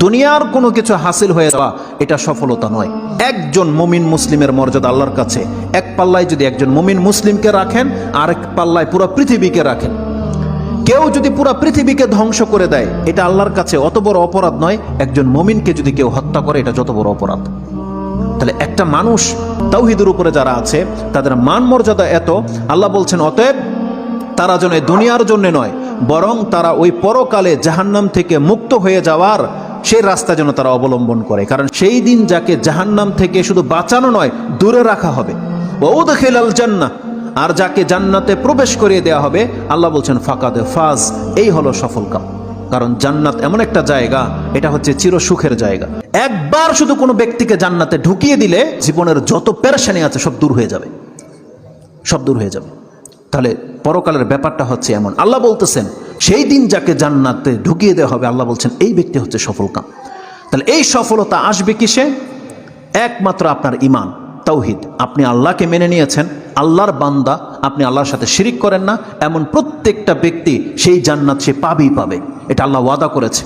দুনিয়ার কোনো কিছু হাসিল হয়ে যাওয়া এটা সফলতা নয়। একজন মুমিন মুসলিমের মর্যাদা আল্লাহর কাছে, এক পাল্লায় যদি একজন মুমিন মুসলিমকে রাখেন, আরেক পাল্লায় পুরো পৃথিবীকে রাখেন। কেউ যদি পুরো পৃথিবীকে ধ্বংস করে দেয়, এটা আল্লাহর কাছে অত বড় অপরাধ নয়। একজন মুমিনকে যদি কেউ হত্যা করে, এটা যত বড় অপরাধ। তাহলে একটা মানুষ তাওহীদের উপরে যারা আছে তাদের মান মর্যাদা এত, আল্লাহ বলছেন অতএব তারা যেন দুনিয়ার জন্য নয়, বরং তারা ওই পরকালে জাহান্নাম থেকে মুক্ত হয়ে যাওয়ার সেই রাস্তা যেন তারা অবলম্বন করে। কারণ সেই দিন যাকে জাহান্নাম থেকে শুধু বাঁচানো নয়, দূরে রাখা হবে। ওয়াউদখিলাল জান্নাহ, আর যাকে জান্নাতে প্রবেশ করিয়ে দেওয়া হবে, আল্লাহ বলছেন ফাকাদে ফাজ, এই হলো সফল কাম। কারণ জান্নাত এমন একটা জায়গা, এটা হচ্ছে চির সুখের জায়গা। একবার শুধু কোনো ব্যক্তিকে জান্নাতে ঢুকিয়ে দিলে জীবনের যত পেরেশানি আছে সব দূর হয়ে যাবে, সব দূর হয়ে যাবে। তাহলে পরকালের ব্যাপারটা হচ্ছে এমন। আল্লাহ বলতেছেন সেই দিন যাকে জান্নাতে ঢুকিয়ে দেওয়া হবে, আল্লাহ বলছেন এই ব্যক্তি হচ্ছে সফল কাম। তাহলে এই সফলতা আসবে কিসে? একমাত্র আপনার ঈমান, তাওহীদ। আপনি আল্লাহকে মেনে নিয়েছেন, আল্লাহর বান্দা, আপনি আল্লাহর সাথে শিরিক করেন না, এমন প্রত্যেকটা ব্যক্তি সেই জান্নাত সে পাবেই পাবে। এটা আল্লাহ ওয়াদা করেছে।